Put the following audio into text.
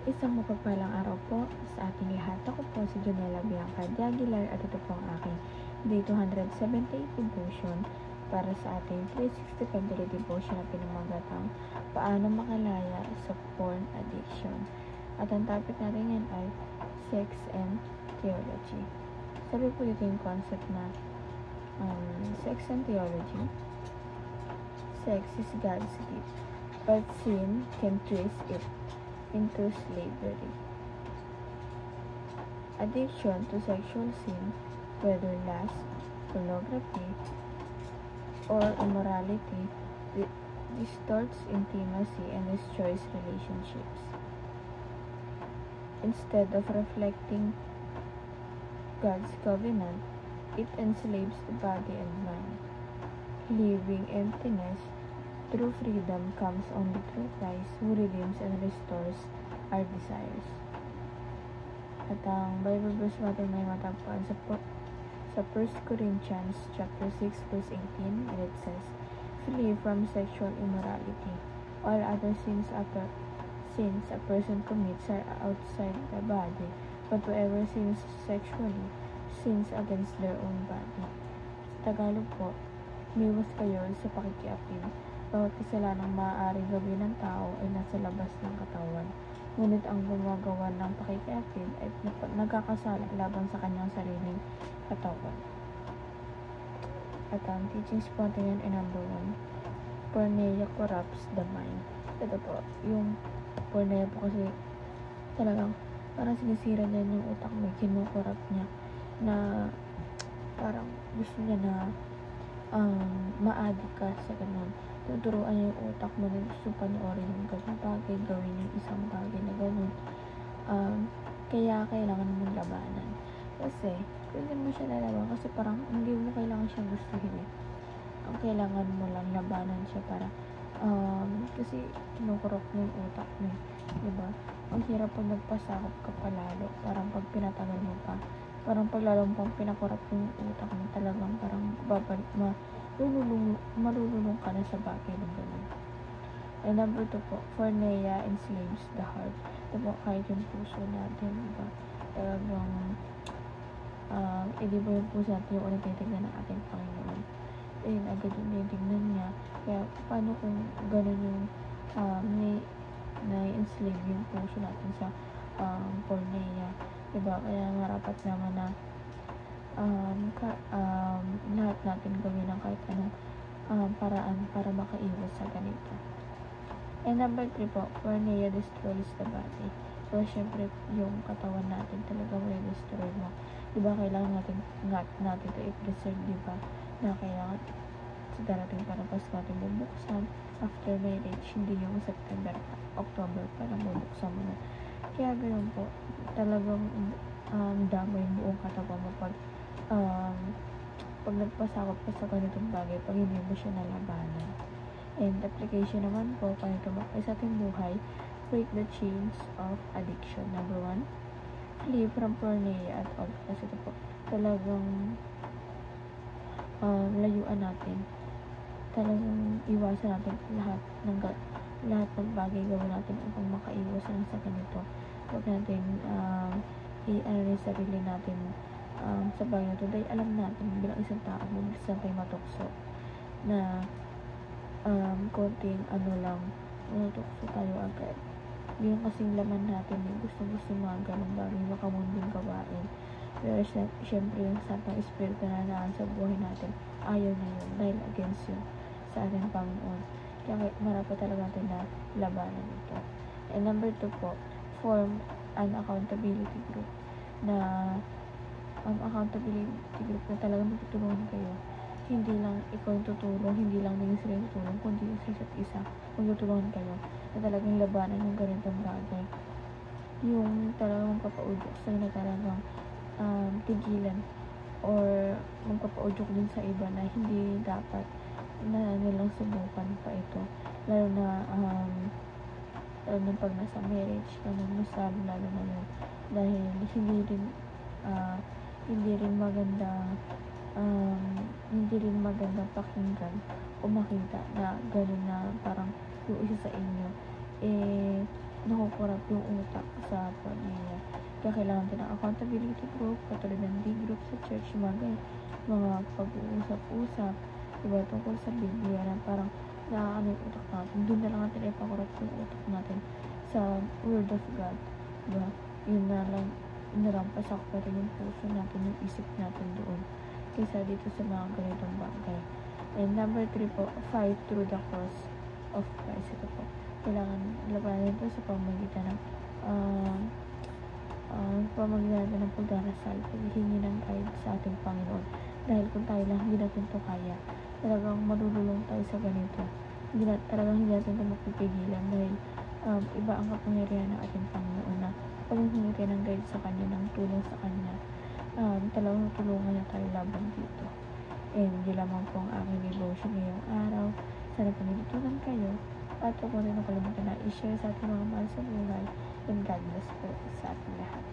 Isang mapagpalang araw po sa ating lahat. Ako po si Jonella Bianca de Aguilar at ito po ang aking Day 278 devotion para sa ating 365 daily devotion na pinamagatang Paano Makalaya sa Porn Addiction. At ang topic natin ngayon ay Sex and Theology. Sabi po dito yung concept na Sex and Theology. Sex is God's gift, but sin can twist it into slavery. Addiction to sexual sin, whether lust, pornography, or immorality, distorts intimacy and destroys relationships. Instead of reflecting God's covenant, it enslaves the body and mind. Leaving emptiness, true freedom comes only through Christ who redeems and restores our desires. At ang Bible verse natin may matagpuan sa 1 Corinthians chapter 6 verse 18, and it says, "Flee from sexual immorality. All other sins a person commits are outside the body, but whoever sins sexually sins against their own body." Sa Tagalog po, umiwas kayo sa pakikiapid. Bawat kasalanang maaaring gawin ng tao ay nasa labas ng katawan. Ngunit ang gumagawa ng pakikiapid ay nagkakasala laban sa kanyang sariling katawan. At ang teachings po natin ay number 1, porneia corrupts the mind. Ito po, yung porneia po kasi talagang parang sinisira niya yung utak mo, kinukorrupt niya na parang gusto niya na ma-addict ka sa ganun. Tuturuan niya yung utak mo na gusto panoorin yung ganung bagay, gawin yung isang bagay na ganun. Kaya kailangan mong labanan. Kasi, kung hindi mo siya lalaban, kasi parang hindi mo kailangan siyang gustuhin eh. Ang kailangan mo lang labanan siya para, kasi kinukurok mo yung utak mo eh. Diba? Ang hirap pag nagpasakop ka palalo, parang pag pinatagal mo pa, parang pag lalong pang pinakurap yung utak mo, talagang parang babalik, marululong ka na sa bagay ng ganun. And number 2 po, porneia enslaves the heart. Diba, kahit yung puso natin, diba, talagang, di ba yung puso natin yung unang tinitignan ng ating Panginoon. Agad yung tinitignan niya. Kaya, paano kung ganun yung, na-enslave yung puso natin sa, porneia. Diba, kaya marapat naman na, lahat natin gawin ng kahit anong paraan para makaiwas sa ganito. And number 3 po, porneia destroys the body. So, syempre, yung katawan natin talaga may destroy mo. Diba, kailangan natin ito i-preserve, diba? Na kailangan sa darating para Pasko natin bubuksan after marriage, hindi yung September, October pa lang bubuksan mo na. Kaya ganoon po, talagang damo yung buong katawan mo pag nagpasakop ka sa ganitong bagay, pag hindi mo siya nalabanan. And application naman po, paano tumakay sa ating buhay, break the chains of addiction. Number 1, flee from porneia at all. Kasi ito po, talagang layuan natin. Talagang iwasan natin lahat ng bagay gawin natin upang makaiwas lang sa ganito. Huwag natin i-ano sarili natin sa bagay na ito. Dahil alam natin bilang isang tao, mabilis lang tayo matukso na konting lang, matukso tayo agad. Yung kasing laman natin gusto mga ganong bagay, makamunding gawain. Pero syempre yung Santang Espiritu na naan sa buhay natin, ayaw na yun dahil against yun sa ating Panginoon. Kaya marapat talaga natin na labanan ito. And number 2 po, form an accountability group na accountability group na talagang magtutulungan kayo. Hindi lang ikaw yung tutulong, hindi lang din sila yung tutulong, kundi yung sa isa't isa magtutulungan kayo na talagang labanan yung ganitong bagay. Yung talagang magpapaudyok sa'yo na talagang tigilan or magpapaudyok din sa iba na hindi dapat na nilang subukan pa ito. Lalo na pag nasa marriage, mas lalo na yun. Dahil hindi rin magandang pakinggan o makita na gano'n na parang yung isa sa inyo nakukurap yung utak sa pamilya. Kaya kailangan din ng accountability group, katulad ng D group sa church, mga pag-uusap-usap, diba, tungkol sa Biblia na parang nakakano yung utak natin. Doon na lang natin ipakurap yung utak natin sa Word of God. Diba? Yun na lang, narampasak pa rin yung puso natin, yung isip natin doon. Kaysa dito sa mga ganitong bagay. And number 3 po, fight through the cross of Christ. Ito po, kailangan labanan ito sa pamagitan ng pagdarasal, paghihingi ng guide sa ating Panginoon. Dahil kung tayo lang, hindi natin ito kaya. Talagang malululong tayo sa ganito. Talagang hindi natin ito mapipigilan dahil iba ang kapangyarihan ng ating Panginoon na paghihingi tayo ng guide sa Kanya, ng tulong sa Kanya. Talagang tulungan niya tayo laban dito. And yun lamang po ang aking devotion ngayong araw. Sana po natutunan kayo. At huwag mo rin nakalimutan na i-share sa ating mga mahal sa buhay. And God bless po sa ating lahat.